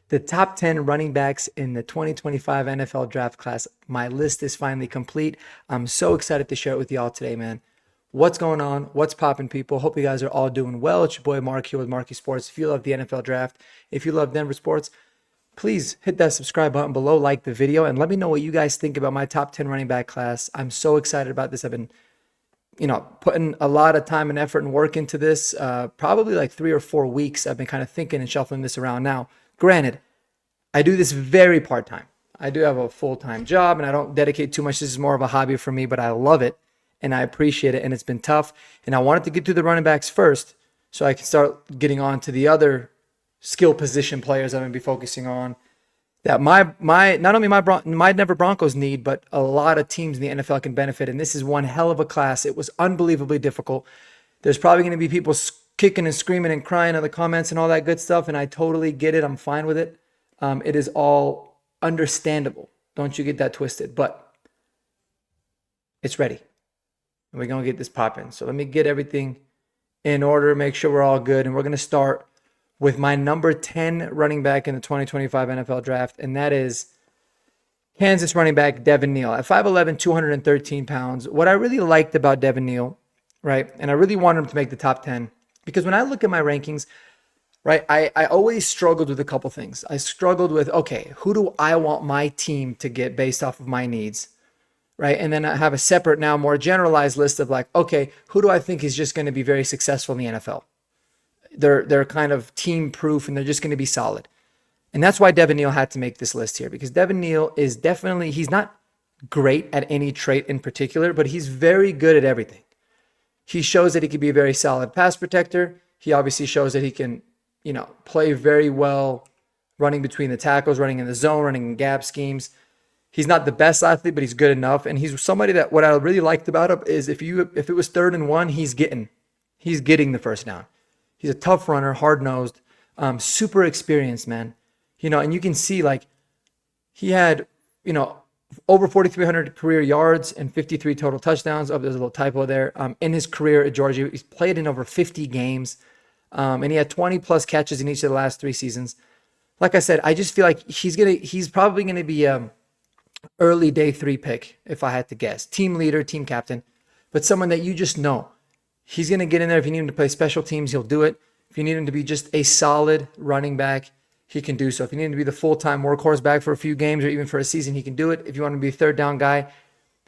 the top 10 running backs in the 2025 NFL draft class. My list is finally complete. I'm so excited to share it with y'all today, man. What's going on? What's popping, people? Hope you guys are all doing well. It's your boy Mark here with Marcky Sports. If you love the NFL draft, if you love Denver sports, please hit that subscribe button below, like the video, and let me know what you guys think about my top 10 running back class. I'm so excited about this. I've been putting a lot of time and effort and work into this, probably like 3 or 4 weeks. I've been kind of thinking and shuffling this around. Now, granted, I do this very part-time. I do have a full-time job and I don't dedicate too much. This is more of a hobby for me, but I love it and I appreciate it. And it's been tough. And I wanted to get through the running backs first so I can start getting on to the other skill position players I'm going to be focusing on that not only my Denver Broncos need, but a lot of teams in the NFL can benefit. And this is one hell of a class. It was unbelievably difficult. There's probably going to be people kicking and screaming and crying in the comments and all that good stuff. And I totally get it. I'm fine with it. It is all understandable. Don't you get that twisted, but it's ready. And we're going to get this popping. So let me get everything in order, make sure we're all good. And we're going to start with my number 10 running back in the 2025 NFL draft, and that is Kansas running back Devin Neal. At 5'11", 213 pounds, what I really liked about Devin Neal, right, and I really wanted him to make the top 10, because when I look at my rankings, right, I always struggled with a couple things. I struggled with, okay, who do I want my team to get based off of my needs, right? And then I have a separate, now more generalized list of like, okay, who do I think is just going to be very successful in the NFL? They're kind of team proof and they're just going to be solid. And that's why Devin Neal had to make this list here, because Devin Neal is definitely, he's not great at any trait in particular, but he's very good at everything. He shows that he can be a very solid pass protector. He obviously shows that he can, play very well running between the tackles, running in the zone, running in gap schemes. He's not the best athlete, but he's good enough. And he's somebody that what I really liked about him is if it was 3rd and 1, he's getting the first down. He's a tough runner, hard-nosed, super experienced, man. And you can see, like, he had, over 4,300 career yards and 53 total touchdowns. Oh, there's a little typo there. In his career at Georgia, he's played in over 50 games, and he had 20-plus catches in each of the last 3 seasons. Like I said, I just feel like he's probably going to be an early day 3 pick, if I had to guess. Team leader, team captain, but someone that you just know. He's going to get in there. If you need him to play special teams, he'll do it. If you need him to be just a solid running back, he can do so. If you need him to be the full-time workhorse back for a few games or even for a season, he can do it. If you want him to be a 3rd down guy,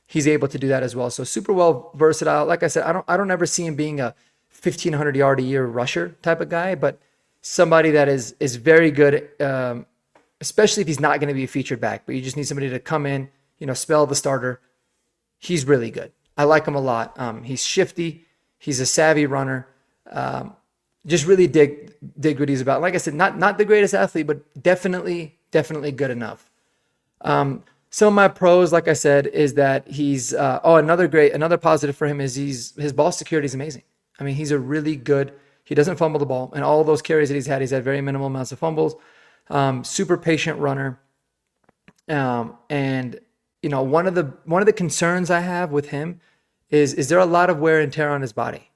he's able to do that as well. So super well versatile. Like I said, I don't ever see him being a 1,500 yard a year rusher type of guy, but somebody that is very good, especially if he's not going to be a featured back, but you just need somebody to come in, spell the starter. He's really good. I like him a lot. He's shifty. He's a savvy runner. Just really dig what he's about. Like I said, not the greatest athlete, but definitely good enough. Some of my pros, like I said, is that he's another positive for him is his ball security is amazing. I mean, he's a really good. He doesn't fumble the ball, and all of those carries that he's had very minimal amounts of fumbles. Super patient runner. And one of the concerns I have with him is there a lot of wear and tear on his body,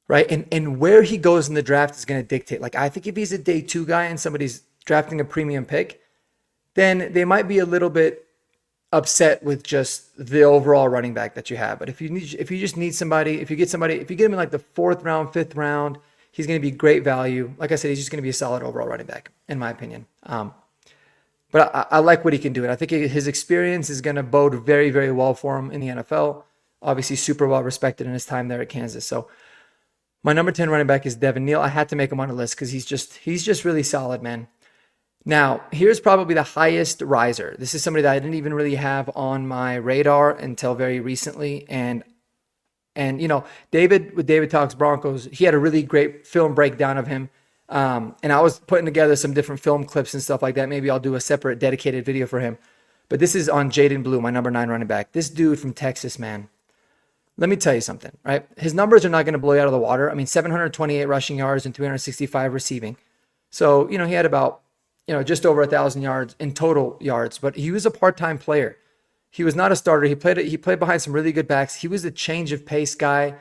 right? And where he goes in the draft is going to dictate. Like, I think if he's a day 2 guy and somebody's drafting a premium pick, then they might be a little bit upset with just the overall running back that you have. But if you get somebody, if you get him in like the 4th round, 5th round, he's going to be great value. Like I said, he's just going to be a solid overall running back, in my opinion. But I like what he can do. And I think his experience is going to bode very, very well for him in the NFL. Obviously, super well respected in his time there at Kansas. So my number 10 running back is Devin Neal. I had to make him on the list because he's just really solid, man. Now, here's probably the highest riser. This is somebody that I didn't even really have on my radar until very recently. And David, with David Talks Broncos, he had a really great film breakdown of him. And I was putting together some different film clips and stuff like that. Maybe I'll do a separate dedicated video for him. But this is on Jaden Blue, my number 9 running back. This dude from Texas, man. Let me tell you something, right? His numbers are not going to blow you out of the water. I mean, 728 rushing yards and 365 receiving. So, he had about, just over 1,000 yards in total yards, but he was a part-time player. He was not a starter. He played behind some really good backs. He was a change of pace guy,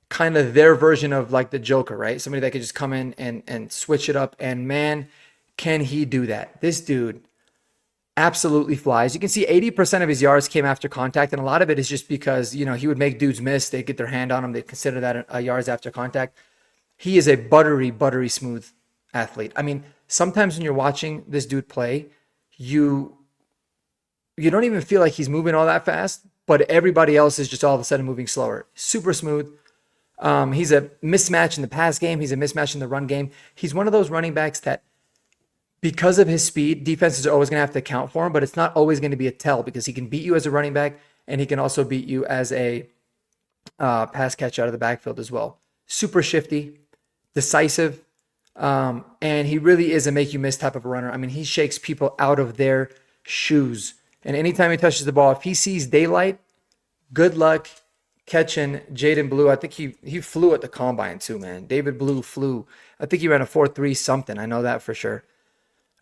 kind of their version of like the Joker, right? Somebody that could just come in and switch it up. And man, can he do that? This dude absolutely flies. You can see 80% of his yards came after contact, and a lot of it is just because, he would make dudes miss. They'd get their hand on him. They'd consider that a yards after contact. He is a buttery, buttery smooth athlete. I mean, sometimes when you're watching this dude play, you don't even feel like he's moving all that fast, but everybody else is just all of a sudden moving slower. Super smooth. He's a mismatch in the pass game. He's a mismatch in the run game. He's one of those running backs that, because of his speed, defenses are always going to have to account for him, but it's not always going to be a tell because he can beat you as a running back and he can also beat you as a pass catcher out of the backfield as well. Super shifty, decisive, and he really is a make you miss type of a runner. I mean, he shakes people out of their shoes. And anytime he touches the ball, if he sees daylight, good luck catching Jaden Blue. I think he flew at the combine too, man. David Blue flew. I think he ran a 4.3 something. I know that for sure.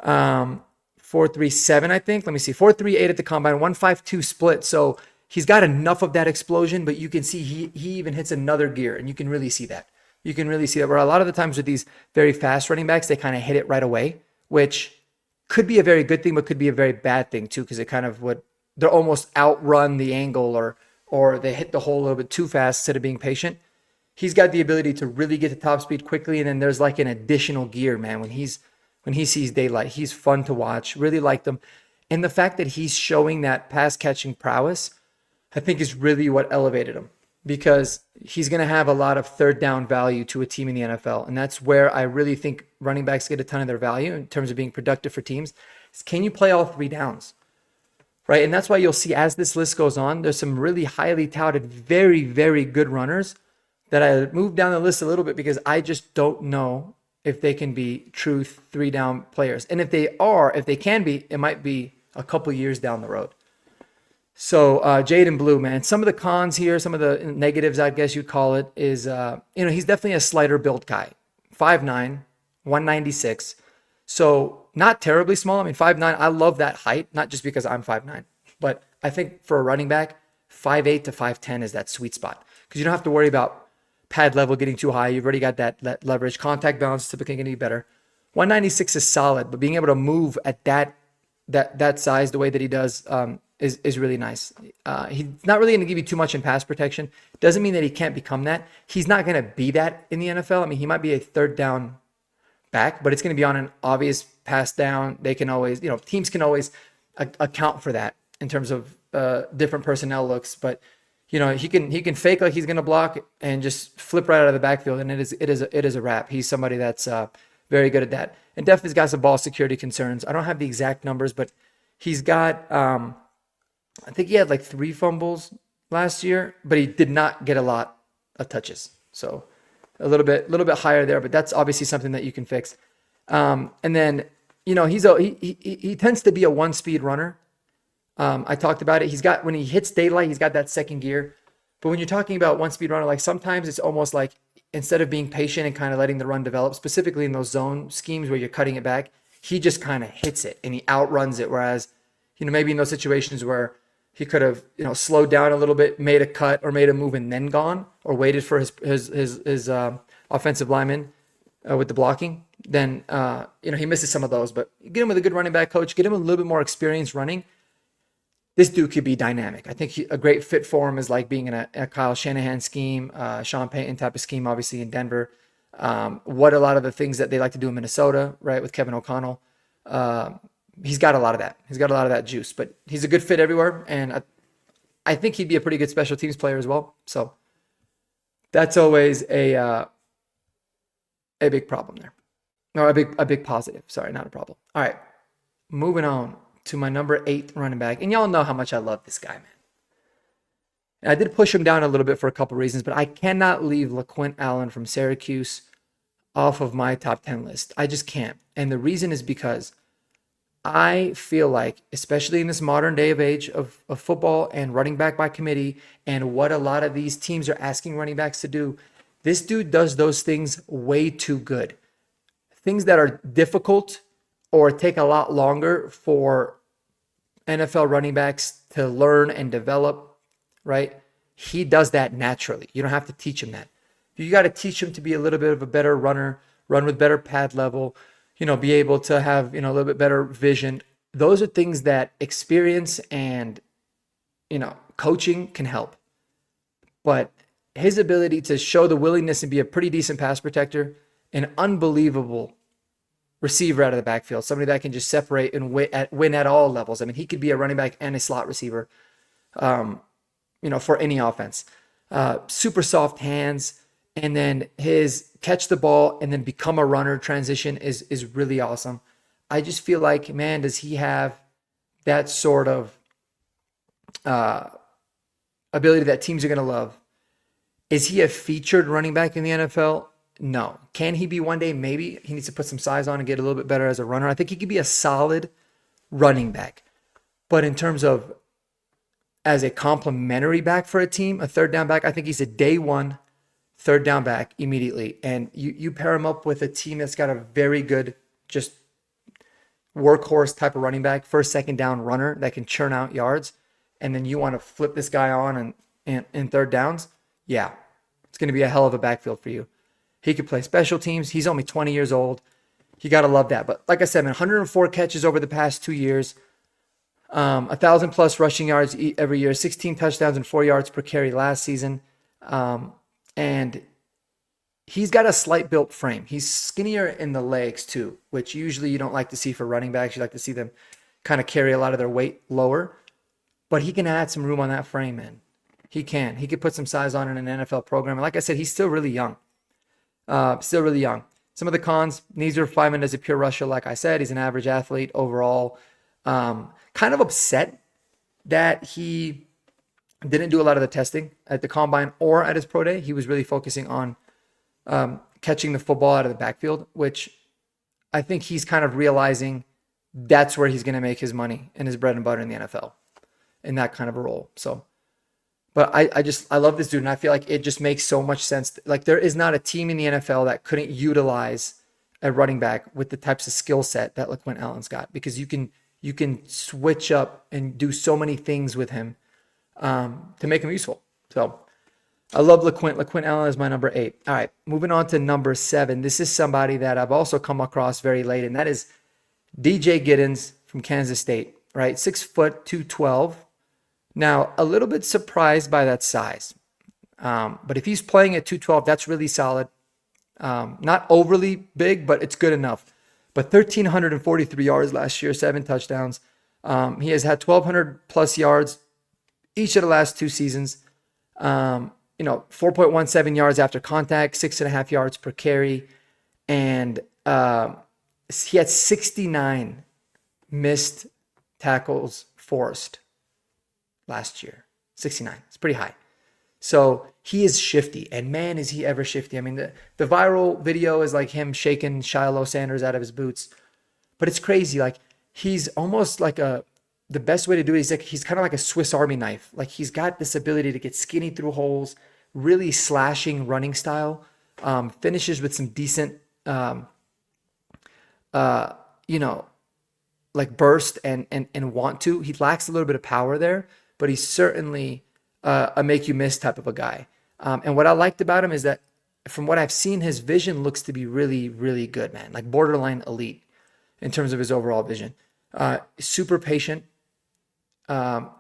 4.37, I think. Let me see. 4.38 at the combine, 1.52 split. So he's got enough of that explosion, but you can see he even hits another gear, and you can really see that. You can really see that. Where a lot of the times with these very fast running backs, they kind of hit it right away, which could be a very good thing, but could be a very bad thing too, because it kind of they're almost outrun the angle or they hit the hole a little bit too fast instead of being patient. He's got the ability to really get to top speed quickly, and then there's like an additional gear, man. When he sees daylight, he's fun to watch. Really liked him. And the fact that he's showing that pass catching prowess, I think is really what elevated him, because he's going to have a lot of third down value to a team in the NFL. And that's where I really think running backs get a ton of their value in terms of being productive for teams. Is, can you play all three downs? Right? And that's why you'll see as this list goes on, there's some really highly touted, very, very good runners that I moved down the list a little bit because I just don't know if they can be true three down players. And if they can be, it might be a couple years down the road. So Jaden Blue, man, some of the cons here, some of the negatives, I guess you'd call it, is, he's definitely a slighter built guy. 5'9", 196. So not terribly small. I mean, 5'9", I love that height, not just because I'm 5'9", but I think for a running back, 5'8" to 5'10" is that sweet spot, because you don't have to worry about pad level getting too high. You've already got that leverage. Contact balance typically going to be better. 196 is solid, but being able to move at that size the way that he does is really nice. He's not really going to give you too much in pass protection. Doesn't mean that he can't become that. He's not going to be that in the NFL. I mean, he might be a third down back, but it's going to be on an obvious pass down. They can always, teams can always account for that in terms of different personnel looks. But he can fake like he's going to block and just flip right out of the backfield, and it is a wrap. He's somebody that's very good at that, and definitely has got some ball security concerns. I don't have the exact numbers, but he's got I think he had like 3 fumbles last year, but he did not get a lot of touches. So a little bit higher there, but that's obviously something that you can fix. And then he tends to be a 1-speed runner. I talked about it. When he hits daylight, he's got that second gear. But when you're talking about 1-speed runner, like sometimes it's almost like instead of being patient and kind of letting the run develop, specifically in those zone schemes where you're cutting it back, he just kind of hits it and he outruns it. Whereas, maybe in those situations where he could have, slowed down a little bit, made a cut or made a move and then gone, or waited for his offensive lineman with the blocking, then, he misses some of those. But get him with a good running back coach, get him a little bit more experience running. This dude could be dynamic. I think a great fit for him is like being in a Kyle Shanahan scheme, Sean Payton type of scheme, obviously in Denver. What a lot of the things that they like to do in Minnesota, right, with Kevin O'Connell. He's got a lot of that. He's got a lot of that juice, but he's a good fit everywhere. And I think he'd be a pretty good special teams player as well. So that's always a big problem there. Or a big positive. Sorry, not a problem. All right, moving on to my number 8 running back. And y'all know how much I love this guy, man. And I did push him down a little bit for a couple reasons, but I cannot leave Laquint Allen from Syracuse off of my top 10 list. I just can't. And the reason is because I feel like, especially in this modern day of age of football and running back by committee and what a lot of these teams are asking running backs to do, this dude does those things way too good. Things that are difficult or take a lot longer for NFL running backs to learn and develop, right? He does that naturally. You don't have to teach him that. You got to teach him to be a little bit of a better runner, run with better pad level, be able to have, a little bit better vision. Those are things that experience and, coaching can help. But his ability to show the willingness and be a pretty decent pass protector, an unbelievable receiver out of the backfield, somebody that can just separate and win at all levels. I mean, he could be a running back and a slot receiver, for any offense. Super soft hands, and then his catch the ball and then become a runner transition is really awesome. I just feel like, man, does he have that sort of ability that teams are going to love? Is he a featured running back in the NFL? No. Can he be one day? Maybe. He needs to put some size on and get a little bit better as a runner. I think he could be a solid running back. But in terms of as a complementary back for a team, a third down back, I think he's a day one third down back immediately. And you pair him up with a team that's got a very good, just workhorse type of running back, first, second down runner that can churn out yards. And then you want to flip this guy on and third downs. Yeah, it's going to be a hell of a backfield for you. He could play special teams. He's only 20 years old. You got to love that. But like I said, man, 104 catches over the past 2 years, 1,000 plus rushing yards every year, 16 touchdowns and 4 yards per carry last season. And he's got a slight built frame. He's skinnier in the legs too, which usually you don't like to see for running backs. You like to see them kind of carry a lot of their weight lower. But he can add some room on that frame, man. He can. He could put some size on in an NFL program. And like I said, he's still really young. Some of the cons, needs refinement as a pure rusher. Like I said, he's an average athlete overall. Kind of upset that he didn't do a lot of the testing at the combine or at his pro day. He was really focusing on catching the football out of the backfield, which I think he's kind of realizing that's where he's going to make his money and his bread and butter in the NFL in that kind of a role. So, but I love this dude, and I feel like it just makes so much sense. Like, there is not a team in the NFL that couldn't utilize a running back with the types of skill set that Laquint Allen's got, because you can switch up and do so many things with him to make him useful. So I love Laquint. Laquint Allen is my number 8. All right, moving on to number 7. This is somebody that I've also come across very late, and that is DJ Giddens from Kansas State, right? 6 foot 212. Now, a little bit surprised by that size. But if he's playing at 212, that's really solid. Not overly big, but it's good enough. But 1,343 yards last year, 7 touchdowns. He has had 1,200 plus yards each of the last 2 seasons. 4.17 yards after contact, 6.5 yards per carry. And he had 69 missed tackles forced last year. 69. It's pretty high. So he is shifty, and man, is he ever shifty. I mean, the viral video is like him shaking Shiloh Sanders out of his boots, but it's crazy. Like, he's almost like the best way to do it is like he's kind of like a Swiss Army knife. Like, he's got this ability to get skinny through holes, really slashing running style, finishes with some decent, like burst and want to. He lacks a little bit of power there, but he's certainly a make you miss type of a guy. And what I liked about him is that from what I've seen, his vision looks to be really, really good, man. Like borderline elite in terms of his overall vision. Super patient. Like,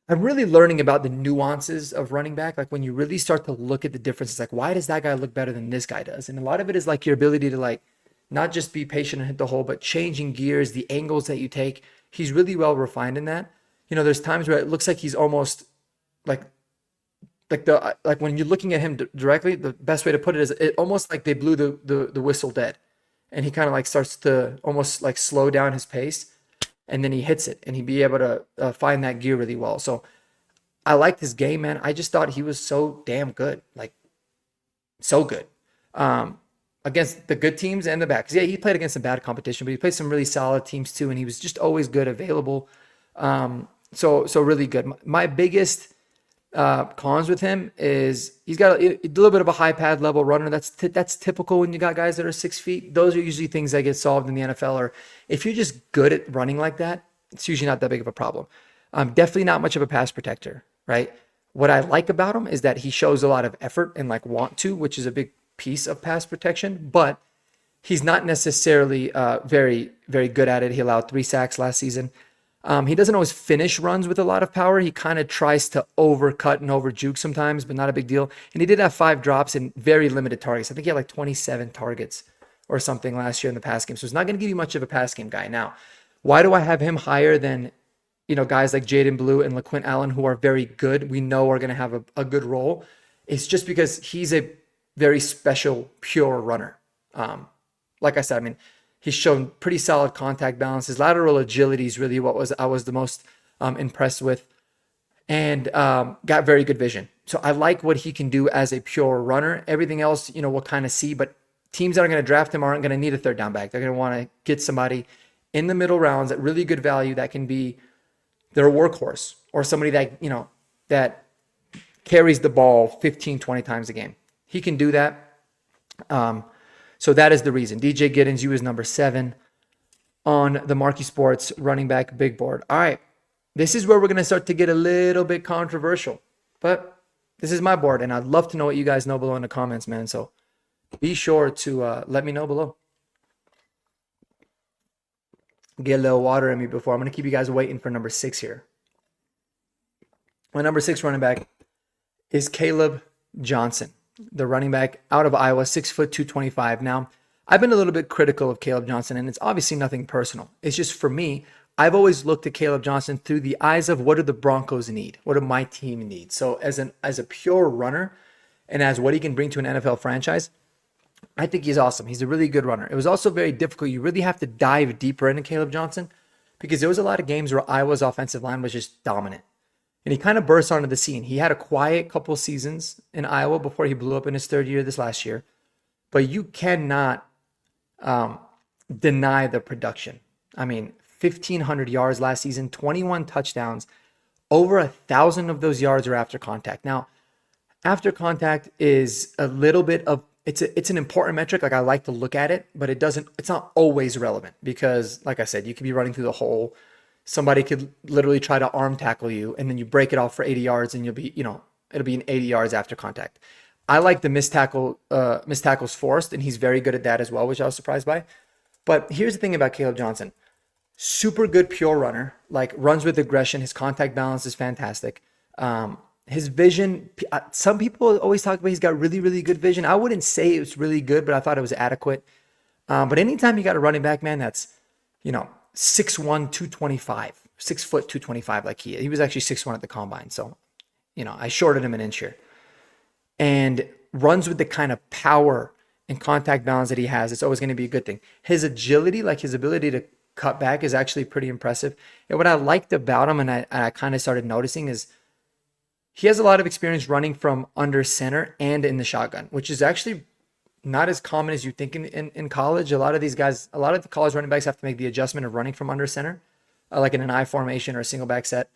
I'm really learning about the nuances of running back. Like, when you really start to look at the differences, like, why does that guy look better than this guy does? And a lot of it is like your ability to like not just be patient and hit the hole, but changing gears, the angles that you take. He's really well refined in that. There's times where it looks like he's almost like when you're looking at him directly, the best way to put it is it almost like they blew the whistle dead, and he kind of like starts to almost like slow down his pace, and then he hits it, and he'd be able to find that gear really well. So I liked his game, man. I just thought he was so damn good, like so good. Against the good teams and the bad. 'Cause yeah, he played against some bad competition, but he played some really solid teams too, and he was just always good, available. So really good. My biggest cons with him is he's got a little bit of a high pad level runner. That's typical when you got guys that are 6 feet. Those are usually things that get solved in the NFL. Or if you're just good at running like that, it's usually not that big of a problem. Definitely not much of a pass protector, right? What I like about him is that he shows a lot of effort and like want to, which is a big piece of pass protection, but he's not necessarily very, very good at it. He allowed 3 sacks last season. He doesn't always finish runs with a lot of power. He kind of tries to overcut and overjuke sometimes, but not a big deal. And he did have 5 drops and very limited targets. I think he had like 27 targets or something last year in the pass game. So it's not going to give you much of a pass game guy. Now, why do I have him higher than, guys like Jaden Blue and Laquint Allen, who are very good, we know are going to have a good role? It's just because he's a very special, pure runner. Like I said, I mean, he's shown pretty solid contact balance. His lateral agility is really what I was the most impressed with, and got very good vision. So I like what he can do as a pure runner. Everything else, we'll kind of see, but teams that are going to draft him aren't going to need a third down back. They're going to want to get somebody in the middle rounds at really good value that can be their workhorse, or somebody that, that carries the ball 15, 20 times a game. He can do that. So that is the reason. DJ Giddens, you is number 7 on the Marcky Sports running back big board. All right. This is where we're going to start to get a little bit controversial, but this is my board, and I'd love to know what you guys know below in the comments, man. So be sure to let me know below. Get a little water in me before. I'm going to keep you guys waiting for number 6 here. My number 6 running back is Caleb Johnson, the running back out of Iowa, 6 foot 225. Now, I've been a little bit critical of Caleb Johnson, and it's obviously nothing personal. It's just, for me, I've always looked at Caleb Johnson through the eyes of, what do the Broncos need? What do my team need? So as a pure runner, and as what he can bring to an NFL franchise, I think he's awesome. He's a really good runner. It was also very difficult. You really have to dive deeper into Caleb Johnson, because there was a lot of games where Iowa's offensive line was just dominant. And he kind of burst onto the scene. He had a quiet couple seasons in Iowa before he blew up in his 3rd year this last year. But you cannot deny the production. I mean, 1,500 yards last season, 21 touchdowns, over 1,000 of those yards are after contact. Now, after contact is a little bit of, it's an important metric. Like, I like to look at it, but it's not always relevant, because, like I said, you could be running through the hole. Somebody could literally try to arm tackle you, and then you break it off for 80 yards, and you'll be, it'll be an 80 yards after contact. I like the missed tackles forced, and he's very good at that as well, which I was surprised by. But here's the thing about Caleb Johnson. Super good pure runner, like runs with aggression. His contact balance is fantastic. His vision, some people always talk about he's got really, really good vision. I wouldn't say it was really good, but I thought it was adequate. But anytime you got a running back, man, that's, 6'1", 225, 6 foot 225, like he was actually 6'1" at the combine. So, I shorted him an inch here. And runs with the kind of power and contact balance that he has. It's always going to be a good thing. His agility, like his ability to cut back, is actually pretty impressive. And what I liked about him, and I kind of started noticing, is he has a lot of experience running from under center and in the shotgun, which is actually not as common as you think in college. A lot of the college running backs have to make the adjustment of running from under center, like in an I formation or a single back set.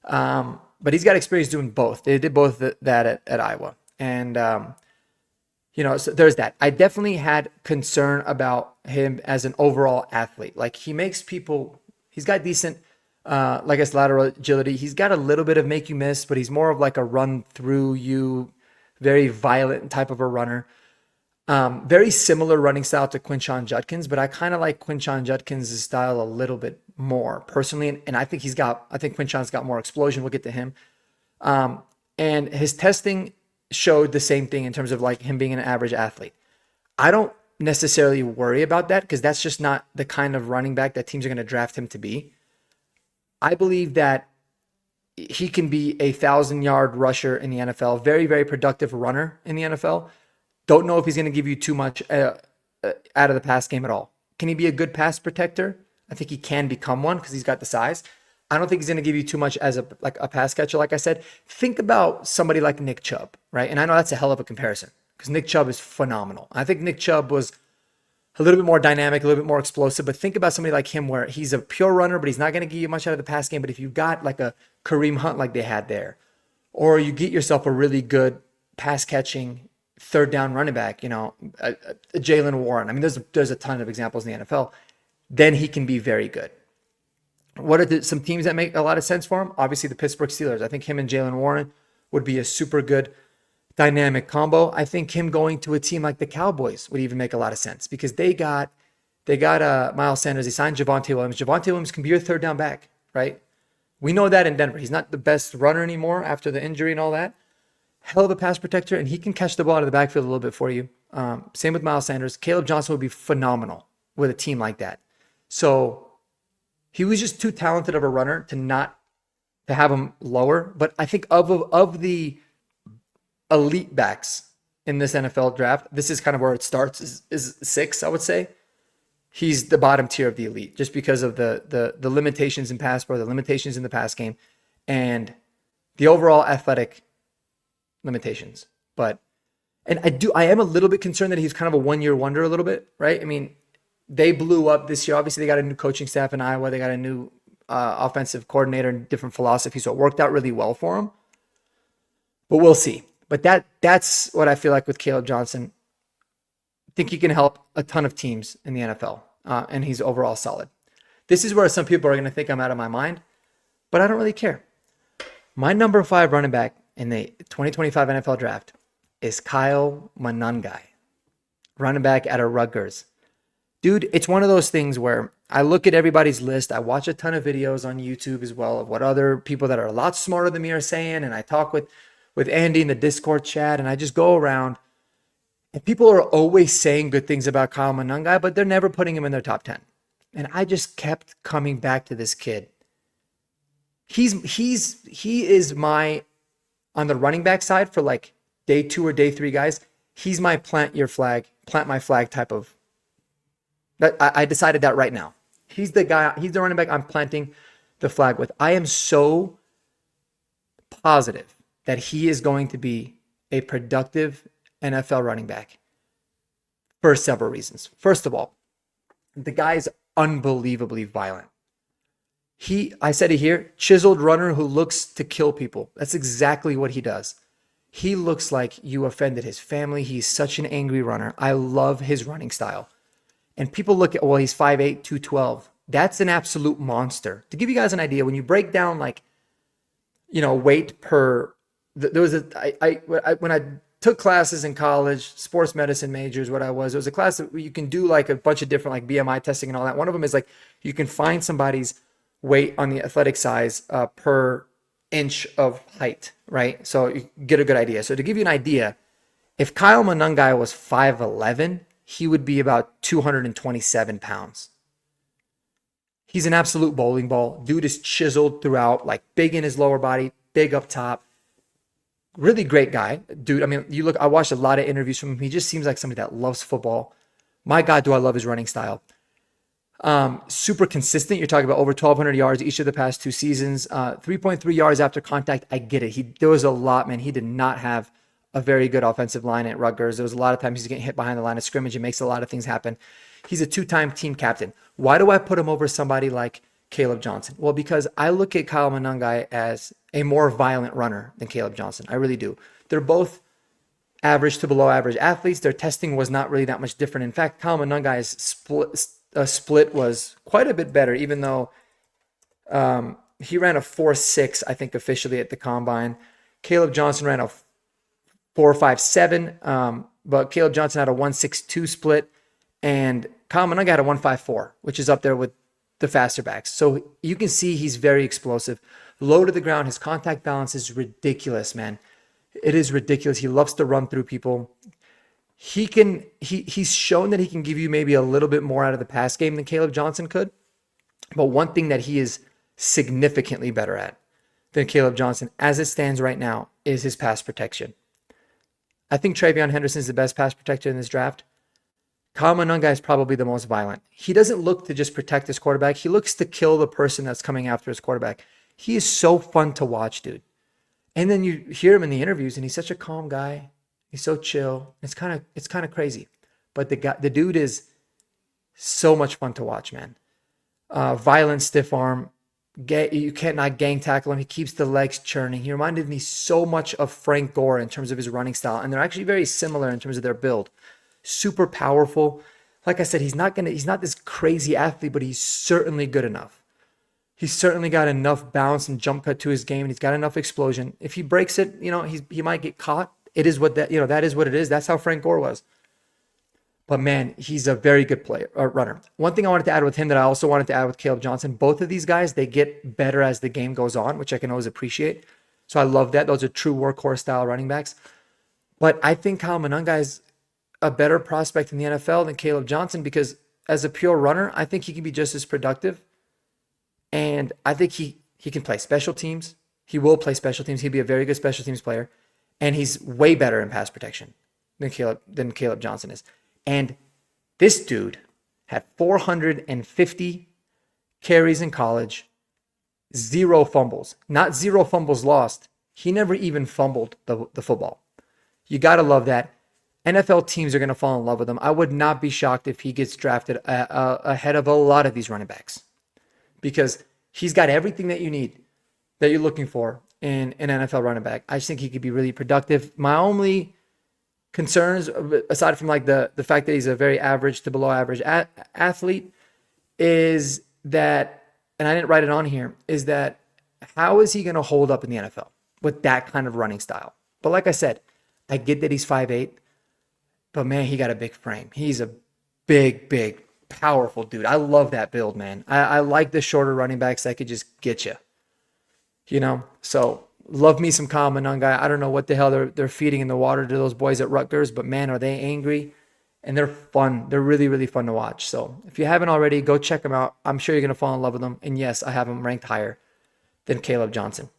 But he's got experience doing both. They did both that at Iowa. And, so there's that. I definitely had concern about him as an overall athlete. Like, he's got decent, lateral agility. He's got a little bit of make you miss, but he's more of like a run through you, very violent type of a runner. Very similar running style to Quinshon Judkins, but I kind of like Quinshon Judkins' style a little bit more personally. And I think Quinshon's got more explosion. We'll get to him. And his testing showed the same thing in terms of like him being an average athlete. I don't necessarily worry about that, because that's just not the kind of running back that teams are going to draft him to be. I believe that he can be a 1,000-yard rusher in the NFL, very, very productive runner in the NFL. Don't know if he's going to give you too much out of the pass game at all. Can he be a good pass protector? I think he can become one, because he's got the size. I don't think he's going to give you too much as a pass catcher. Like I said, think about somebody like Nick Chubb, right? And I know that's a hell of a comparison, because Nick Chubb is phenomenal. I think Nick Chubb was a little bit more dynamic, a little bit more explosive, but think about somebody like him where he's a pure runner, but he's not going to give you much out of the pass game. But if you got like a Kareem Hunt like they had there, or you get yourself a really good pass catching third down running back, a Jalen Warren. I mean, there's a ton of examples in the NFL. Then he can be very good. What are some teams that make a lot of sense for him? Obviously, the Pittsburgh Steelers. I think him and Jalen Warren would be a super good dynamic combo. I think him going to a team like the Cowboys would even make a lot of sense because they got Miles Sanders. They signed Javonte Williams. Javonte Williams can be your third down back, right? We know that in Denver. He's not the best runner anymore after the injury and all that. Hell of a pass protector, and he can catch the ball out of the backfield a little bit for you. Same with Miles Sanders. Caleb Johnson would be phenomenal with a team like that. So he was just too talented of a runner to have him lower. But I think of the elite backs in this NFL draft, this is kind of where it starts, is 6, I would say. He's the bottom tier of the elite just because of the limitations in pass pro, the limitations in the pass game, and the overall athletic limitations. I am a little bit concerned that he's kind of a one-year wonder a little bit, right? I mean, they blew up this year. Obviously, they got a new coaching staff in Iowa. They got a new offensive coordinator and different philosophy, so it worked out really well for him. But we'll see. But that's what I feel like with Caleb Johnson. I think he can help a ton of teams in the NFL, and he's overall solid. This is where some people are going to think I'm out of my mind, but I don't really care. My number 5 running back in the 2025 NFL draft is Kyle Monangai, running back out of Rutgers. Dude, it's one of those things where I look at everybody's list. I watch a ton of videos on YouTube as well of what other people that are a lot smarter than me are saying, and I talk with Andy in the Discord chat, and I just go around. And people are always saying good things about Kyle Monangai, but they're never putting him in their top 10. And I just kept coming back to this kid. He is my, on the running back side for like day 2 or day 3 guys, he's my plant my flag type of, I decided that right now. He's the guy, he's the running back I'm planting the flag with. I am so positive that he is going to be a productive NFL running back for several reasons. First of all, the guy's unbelievably violent. I said it here, chiseled runner who looks to kill people. That's exactly what he does. He looks like you offended his family. He's such an angry runner. I love his running style. And people look at, well, he's 5'8", 212. That's an absolute monster. To give you guys an idea, when you break down weight per, there was when I took classes in college, sports medicine majors, it was a class that you can do like a bunch of different like BMI testing and all that. One of them is like you can find somebody's weight on the athletic size per inch of height, right? So you get a good idea. So to give you an idea, if Kyle Monangai was 5'11", he would be about 227 pounds. He's an absolute bowling ball. Dude is chiseled throughout, like big in his lower body, big up top. Really great guy, dude. I mean, I watched a lot of interviews from him. He just seems like somebody that loves football. My God, do I love his running style. Super consistent. You're talking about over 1,200 yards each of the past 2 seasons. 3.3 yards after contact. I get it. There was a lot, man. He did not have a very good offensive line at Rutgers. There was a lot of times he's getting hit behind the line of scrimmage. It makes a lot of things happen. He's a 2-time team captain. Why do I put him over somebody like Caleb Johnson? Well, because I look at Kyle Monangai as a more violent runner than Caleb Johnson. I really do. They're both average to below average athletes. Their testing was not really that much different. In fact, Kyle Monangai's split was quite a bit better, even though he ran a 4.6, I think, officially at the combine. Caleb Johnson ran a 4.57, but Caleb Johnson had a 1.62 split, and Kyle Monangai had a 1.54, which is up there with the faster backs. So you can see he's very explosive. Low to the ground, his contact balance is ridiculous, man. It is ridiculous. He loves to run through people. He's shown that he can give you maybe a little bit more out of the pass game than Caleb Johnson could. But one thing that he is significantly better at than Caleb Johnson, as it stands right now, is his pass protection. I think TreVeyon Henderson is the best pass protector in this draft. Kyle Monangai is probably the most violent. He doesn't look to just protect his quarterback. He looks to kill the person that's coming after his quarterback. He is so fun to watch, dude. And then you hear him in the interviews, and he's such a calm guy. He's so chill. It's kind of crazy. But the dude is so much fun to watch, man. Violent, stiff arm. You can't not gang tackle him. He keeps the legs churning. He reminded me so much of Frank Gore in terms of his running style, and they're actually very similar in terms of their build. Super powerful. Like I said, he's not this crazy athlete, but he's certainly good enough. He's certainly got enough bounce and jump cut to his game, and he's got enough explosion. If he breaks it, he might get caught It is what that is what it is. That's how Frank Gore was. But man, he's a very good player, runner. One thing I wanted to add with him that I also wanted to add with Caleb Johnson, both of these guys, they get better as the game goes on, which I can always appreciate. So I love that. Those are true workhorse style running backs. But I think Kyle Monangai is a better prospect in the NFL than Caleb Johnson because as a pure runner, I think he can be just as productive. And I think he can play special teams. He will play special teams. He'd be a very good special teams player. And he's way better in pass protection than Caleb Johnson is. And this dude had 450 carries in college, 0 fumbles. Not 0 fumbles lost. He never even fumbled the football. You got to love that. NFL teams are going to fall in love with him. I would not be shocked if he gets drafted ahead of a lot of these running backs because he's got everything that you need, that you're looking for in an NFL running back. I just think he could be really productive. My only concerns, aside from like the fact that he's a very average to below average athlete, is that, and I didn't write it on here, is that how is he going to hold up in the NFL with that kind of running style? But like I said, I get that he's 5'8", but man, he got a big frame. He's a big, powerful dude. I love that build, man. I like the shorter running backs that could just get you. So love me some Kyle Monangai. I don't know what the hell they're feeding in the water to those boys at Rutgers, but man, are they angry. And they're fun. They're really, really fun to watch. So if you haven't already, go check them out. I'm sure you're going to fall in love with them. And yes, I have them ranked higher than Caleb Johnson.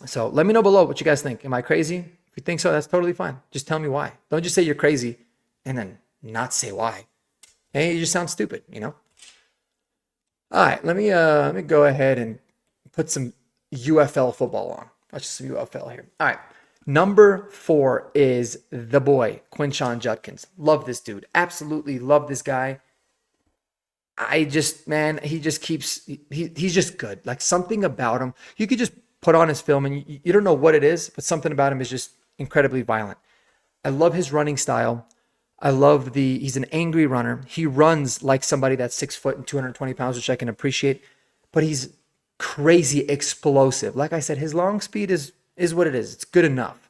So let me know below what you guys think. Am I crazy? If you think so, that's totally fine. Just tell me why. Don't just say you're crazy and then not say why. Hey, you just sound stupid, All right, let me go ahead and put some UFL football on. Watch some UFL here. All right. Number 4 is the boy, Quinshon Judkins. Love this dude. Absolutely love this guy. He's just good. Like something about him. You could just put on his film and you don't know what it is, but something about him is just incredibly violent. I love his running style. He's an angry runner. He runs like somebody that's 6 foot and 220 pounds, which I can appreciate, but he's crazy explosive. Like I said, his long speed is what it is. It's good enough.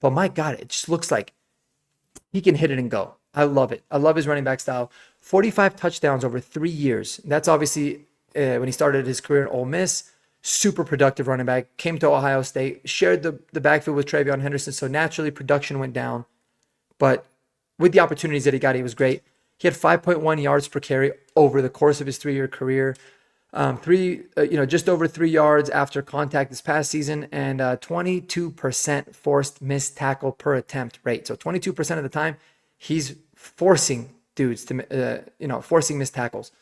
But my God, it just looks like he can hit it and go. I love it. I love his running back style. 45 touchdowns over 3 years. That's obviously when he started his career at Ole Miss. Super productive running back. Came to Ohio State. Shared the backfield with TreVeyon Henderson. So naturally production went down. But with the opportunities that he got, he was great. He had 5.1 yards per carry over the course of his 3-year career. Just over 3 yards after contact this past season, and 22% forced missed tackle per attempt rate. So 22% of the time, he's forcing dudes to, forcing missed tackles.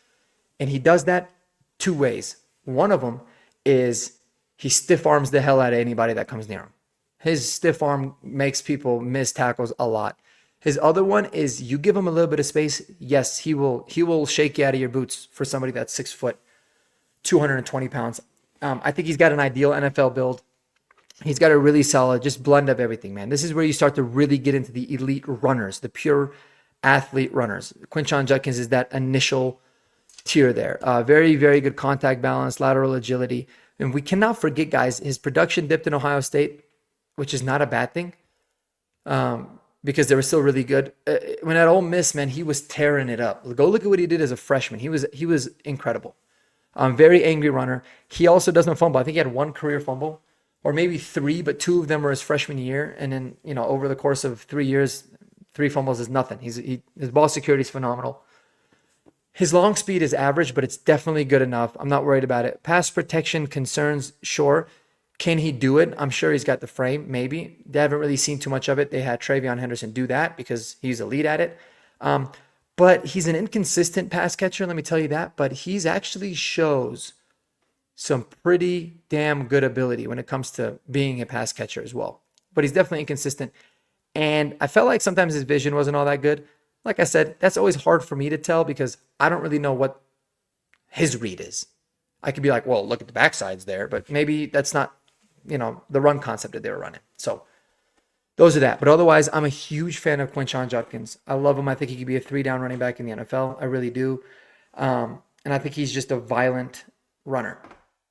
And he does that 2 ways. One of them is he stiff arms the hell out of anybody that comes near him. His stiff arm makes people miss tackles a lot. His other one is you give him a little bit of space. Yes, he will shake you out of your boots for somebody that's 6 foot, 220 pounds. I think he's got an ideal NFL build. He's got a really solid, just blend of everything, man. This is where you start to really get into the elite runners, the pure athlete runners. Quinshon Judkins is that initial tier there. Very, very good contact balance, lateral agility. And we cannot forget, guys, his production dipped in Ohio State, which is not a bad thing because they were still really good. When at Ole Miss, man, he was tearing it up. Go look at what he did as a freshman. He was incredible. Very angry runner. He also doesn't fumble. I think he had 1 career fumble, or maybe 3, but 2 of them were his freshman year. And then, over the course of 3 years, 3 fumbles is nothing. His ball security is phenomenal. His long speed is average, but it's definitely good enough. I'm not worried about it. Pass protection concerns, sure. Can he do it? I'm sure he's got the frame, maybe. They haven't really seen too much of it. They had TreVeyon Henderson do that because he's elite at it. But he's an inconsistent pass catcher, let me tell you that. But he's actually shows some pretty damn good ability when it comes to being a pass catcher as well. But he's definitely inconsistent. And I felt like sometimes his vision wasn't all that good. Like I said, that's always hard for me to tell because I don't really know what his read is. I could be like, well, look at the backsides there, but maybe that's not, the run concept that they were running. So those are that. But otherwise, I'm a huge fan of Quinshon Judkins. I love him. I think he could be a 3-down running back in the NFL. I really do. And I think he's just a violent runner.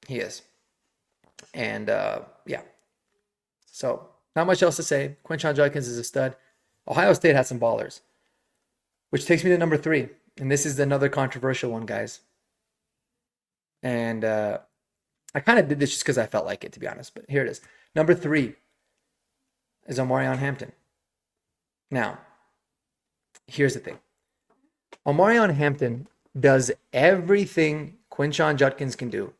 He is. And, yeah. So Not much else to say. Quinshon Judkins is a stud. Ohio State had some ballers, which takes me to number 3. And this is another controversial one, guys. And I kind of did this just because I felt like it, to be honest. But here it is. Number 3 is Omarion Hampton. Now, here's the thing. Omarion Hampton does everything Quinshon Judkins can do,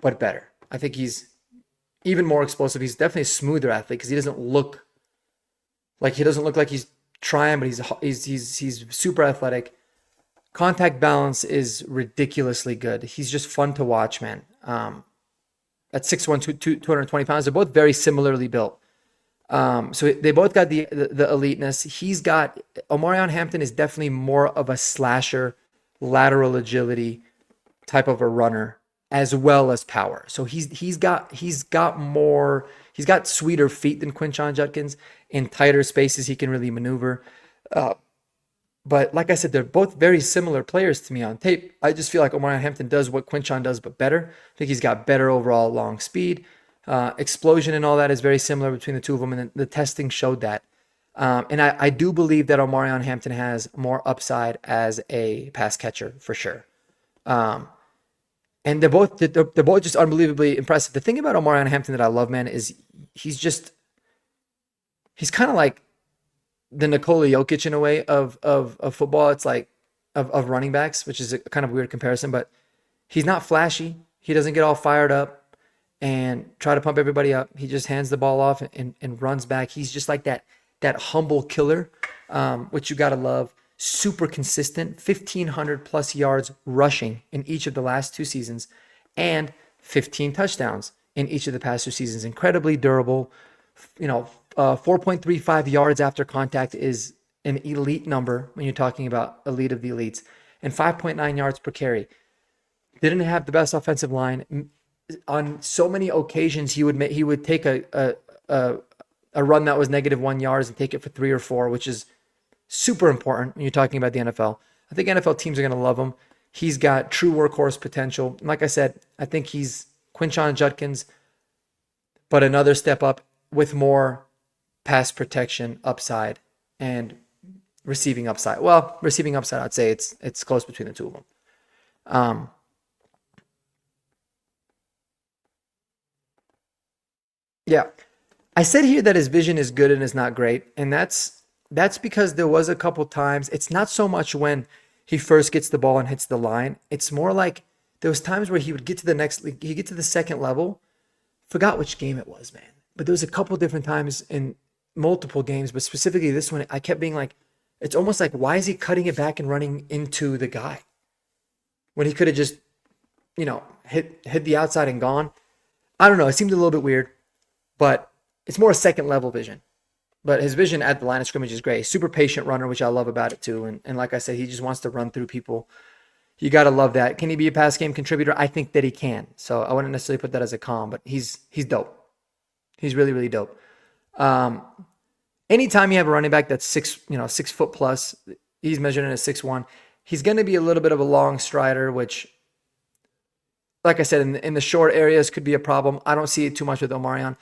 but better. I think he's even more explosive. He's definitely a smoother athlete because he doesn't look like he's trying, but he's super athletic. Contact balance is ridiculously good. He's just fun to watch, man. At 6'1", 220 pounds, they're both very similarly built. So they both got the eliteness. Omarion Hampton is definitely more of a slasher, lateral agility type of a runner, as well as power. So he's got sweeter feet than Quinshon Judkins. In tighter spaces, he can really maneuver. But like I said, they're both very similar players to me on tape. I just feel like Omarion Hampton does what Quinshon does, but better. I think he's got better overall long speed. Explosion and all that is very similar between the two of them, and the testing showed that. And I do believe that Omarion Hampton has more upside as a pass catcher for sure. And they're both just unbelievably impressive. The thing about Omarion Hampton that I love, man, is he's kind of like the Nikola Jokic in a way of football. It's like of running backs, which is a kind of weird comparison, but he's not flashy. He doesn't get all fired up and try to pump everybody up. He just hands the ball off and runs back. He's just like that humble killer, which you got to love. Super consistent, 1,500 plus yards rushing in each of the last 2 seasons and 15 touchdowns in each of the past 2 seasons. Incredibly durable. 4.35 yards after contact is an elite number when you're talking about elite of the elites, and 5.9 yards per carry. Didn't have the best offensive line. On so many occasions, he would take a run that was -1 yards and take it for 3 or 4, which is super important when you're talking about the NFL. I think NFL teams are going to love him. He's got true workhorse potential. And like I said, I think he's Quinshon Judkins, but another step up with more pass protection upside and receiving upside. Well, receiving upside, I'd say it's close between the two of them. Yeah. I said here that his vision is good and is not great, and that's because there was a couple times. It's not so much when he first gets the ball and hits the line. It's more like there was times where he would get to the second level. Forgot which game it was, man. But there was a couple different times in multiple games, but specifically this one, I kept being like, it's almost like, why is he cutting it back and running into the guy when he could have just, hit the outside and gone? I don't know. It seemed a little bit weird, but it's more a second level vision. But his vision at the line of scrimmage is great. Super patient runner, which I love about it too. And like I said, he just wants to run through people. You got to love that. Can he be a pass game contributor? I think that he can. So I wouldn't necessarily put that as a con, but he's dope. He's really, really dope. Anytime you have a running back that's 6 foot plus, he's measured in a 6'1", he's going to be a little bit of a long strider, which, like I said, in the short areas could be a problem. I don't see it too much with Omarion.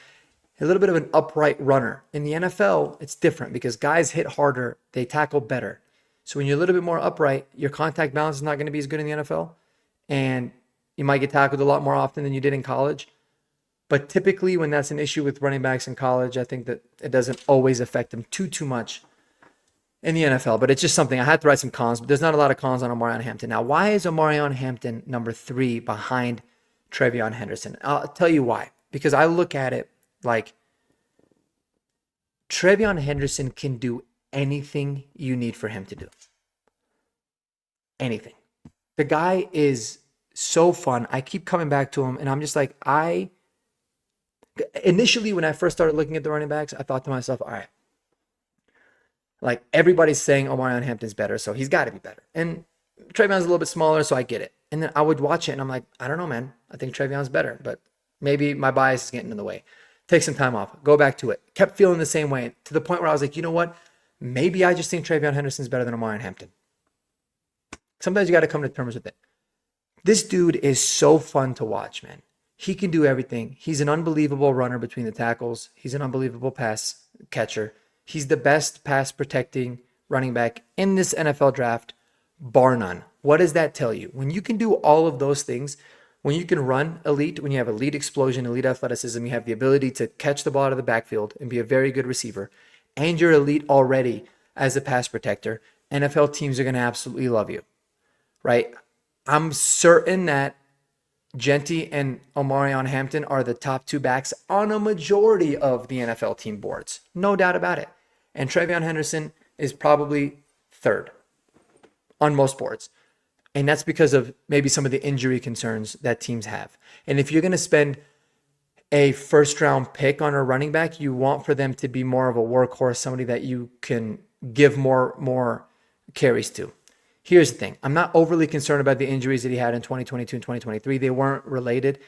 A little bit of an upright runner. In the NFL, it's different because guys hit harder, they tackle better. So when you're a little bit more upright, your contact balance is not going to be as good in the NFL, and you might get tackled a lot more often than you did in college. But typically when that's an issue with running backs in college, I think that it doesn't always affect them too much in the NFL. But it's just something. I had to write some cons, but there's not a lot of cons on Omarion Hampton. Now, why is Omarion Hampton number 3 behind TreVeyon Henderson? I'll tell you why. Because I look at it like TreVeyon Henderson can do anything you need for him to do. Anything. The guy is so fun. I keep coming back to him, and I'm just like, initially when I first started looking at the running backs, I thought to myself, all right, like everybody's saying Omarion Hampton's better, so he's got to be better. And TreVeyon's a little bit smaller, so I get it. And then I would watch it, and I'm like, I don't know, man. I think TreVeyon's better, but maybe my bias is getting in the way. Take some time off. Go back to it. Kept feeling the same way to the point where I was like, you know what? Maybe I just think TreVeyon Henderson's better than Omarion Hampton. Sometimes you got to come to terms with it. This dude is so fun to watch, man. He can do everything. He's an unbelievable runner between the tackles. He's an unbelievable pass catcher. He's the best pass protecting running back in this NFL draft, bar none. What does that tell you? When you can do all of those things, when you can run elite, when you have elite explosion, elite athleticism, you have the ability to catch the ball out of the backfield and be a very good receiver, and you're elite already as a pass protector, NFL teams are going to absolutely love you, right? I'm certain that Jeanty and Omarion Hampton are the top two backs on a majority of the NFL team boards. No doubt about it. And TreVeyon Henderson is probably third on most boards. And that's because of maybe some of the injury concerns that teams have. And if you're going to spend a first round pick on a running back, you want for them to be more of a workhorse, somebody that you can give more carries to. Here's the thing. I'm not overly concerned about the injuries that he had in 2022 and 2023. They weren't related.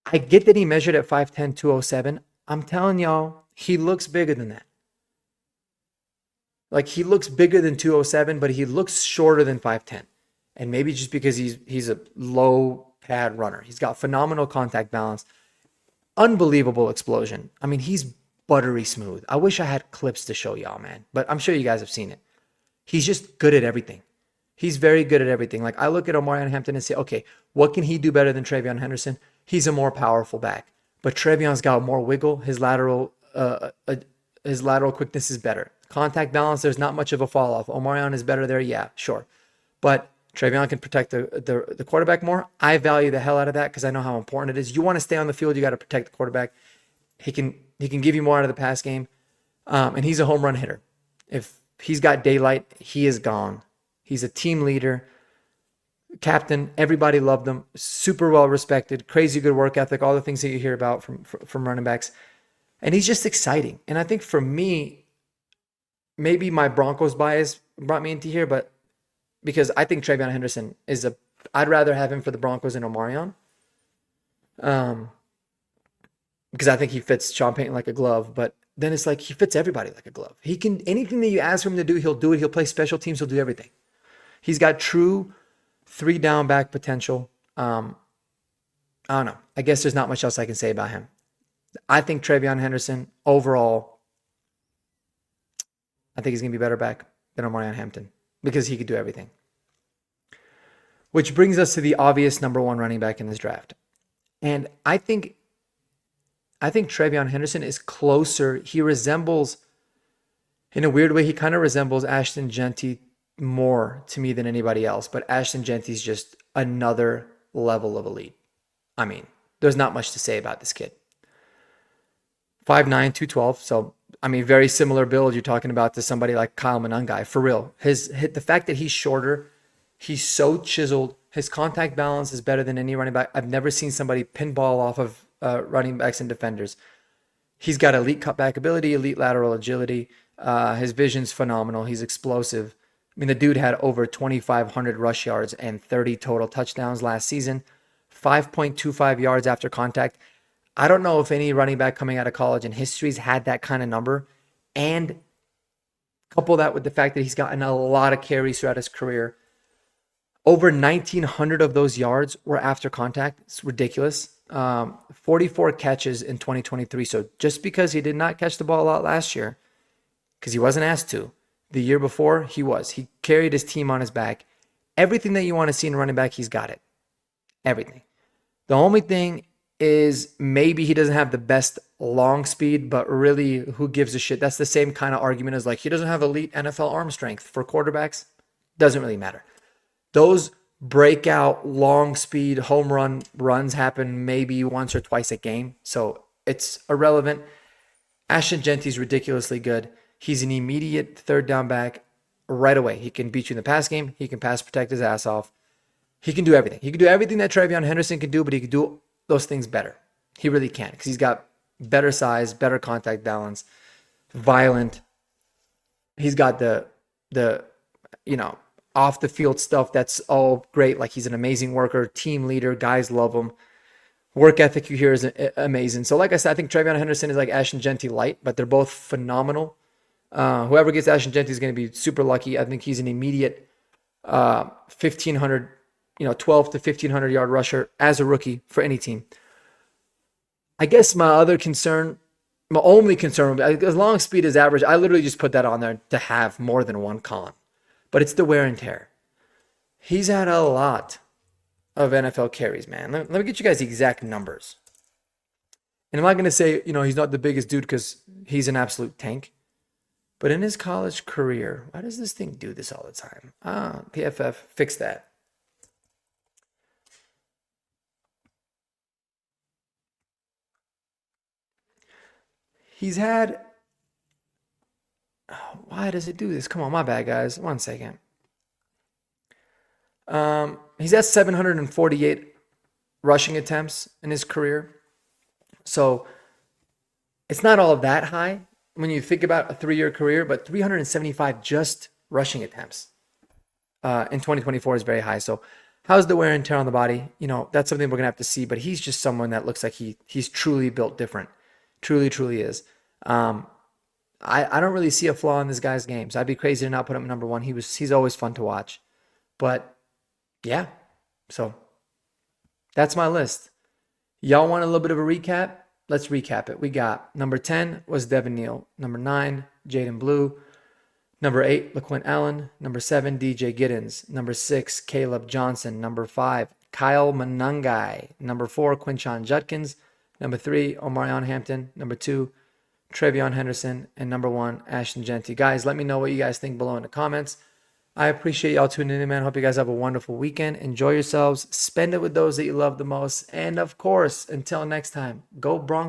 I get that he measured at 5'10", 207. I'm telling y'all, he looks bigger than that. Like, he looks bigger than 207, but he looks shorter than 5'10". And maybe just because he's a low pad runner. He's got phenomenal contact balance. Unbelievable explosion. I mean, he's buttery smooth. I wish I had clips to show y'all, man. But I'm sure you guys have seen it. He's just good at everything. He's very good at everything. Like, I look at Omarion Hampton and say, okay, what can he do better than TreVeyon Henderson? He's a more powerful back. But TreVeyon's got more wiggle. His lateral quickness is better. Contact balance, there's not much of a fall off. Omarion is better there, yeah, sure. But TreVeyon can protect the quarterback more. I value the hell out of that because I know how important it is. You want to stay on the field, you got to protect the quarterback. He can give you more out of the pass game. And he's a home run hitter. If he's got daylight, he is gone. He's a team leader, captain. Everybody loved him. Super well respected, crazy good work ethic, all the things that you hear about from running backs. And he's just exciting. And I think for me, maybe my Broncos bias brought me into here, but because I think TreVeyon Henderson I'd rather have him for the Broncos than Omarion. Because I think he fits Sean Payton like a glove, but then it's like he fits everybody like a glove. He can, anything that you ask him to do, he'll do it. He'll play special teams. He'll do everything. He's got true 3-down back potential. I don't know. I guess there's not much else I can say about him. I think TreVeyon Henderson overall, I think he's going to be better back than Omarion Hampton because he could do everything. Which brings us to the obvious number one running back in this draft. And I think TreVeyon Henderson is closer. He resembles, in a weird way, he kind of resembles Ashton Jeanty more to me than anybody else. But Ashton Jeanty's just another level of elite. I mean, there's not much to say about this kid. 5'9", 212. So, I mean, very similar build you're talking about to somebody like Kyle Monangai. For real. The fact that he's shorter, he's so chiseled. His contact balance is better than any running back. I've never seen somebody pinball off of running backs and defenders. He's got elite cutback ability, elite lateral agility. His vision's phenomenal. He's explosive. I mean, the dude had over 2,500 rush yards and 30 total touchdowns last season. 5.25 yards after contact. I don't know if any running back coming out of college in history's had that kind of number. And couple that with the fact that he's gotten a lot of carries throughout his career. Over 1,900 of those yards were after contact. It's ridiculous. 44 catches in 2023. So just because he did not catch the ball a lot last year, because he wasn't asked to, the year before he was. He carried his team on his back. Everything that you want to see in a running back, he's got it. Everything. The only thing is maybe he doesn't have the best long speed, but really, who gives a shit? That's the same kind of argument as like he doesn't have elite NFL arm strength for quarterbacks. Doesn't really matter. Those breakout long speed home run runs happen maybe once or twice a game, so it's irrelevant. Ashton Jeanty's ridiculously good. He's an immediate third down back right away. He can beat you in the pass game. He can pass protect his ass off. He can do everything. He can do everything that TreVeyon Henderson can do, but he can do those things better. He really can because he's got better size, better contact balance, violent. He's got the off the field stuff that's all great. Like, he's an amazing worker, team leader. Guys love him. Work ethic you hear is amazing. So like I said, I think TreVeyon Henderson is like Ashton Jeanty light, but they're both phenomenal. Whoever gets Ashton Jeanty is going to be super lucky. I think he's an immediate 1,500 12 to 1500 yard rusher as a rookie for any team. I guess my only concern, as long as speed is average, I literally just put that on there to have more than one con. But it's the wear and tear. He's had a lot of NFL carries, man. Let me get you guys the exact numbers. And I'm not going to say, he's not the biggest dude because he's an absolute tank. But in his college career, why does this thing do this all the time? PFF, fix that. He's had... why does it do this? Come on, my bad, guys. 1 second. He's at 748 rushing attempts in his career. So it's not all that high when you think about a 3-year career, but 375 just rushing attempts in 2024 is very high. So how's the wear and tear on the body? That's something we're going to have to see, but he's just someone that looks like he's truly built different. Truly, truly is. I don't really see a flaw in this guy's games. I'd be crazy to not put him number one. He's always fun to watch. But yeah, so that's my list. Y'all want a little bit of a recap? Let's recap it. We got number 10 was Devin Neal. Number 9, Jaden Blue. Number 8, Laquint Allen. Number 7, DJ Giddens. Number 6, Caleb Johnson. Number 5, Kyle Monangai. Number 4, Quinshon Judkins. Number 3, Omarion Hampton. Number 2, TreVeyon Henderson. And number 1, Ashton Jeanty. Guys, let me know what you guys think below in the comments. I appreciate y'all tuning in, man. Hope you guys have a wonderful weekend. Enjoy yourselves. Spend it with those that you love the most. And of course, until next time, go Broncos.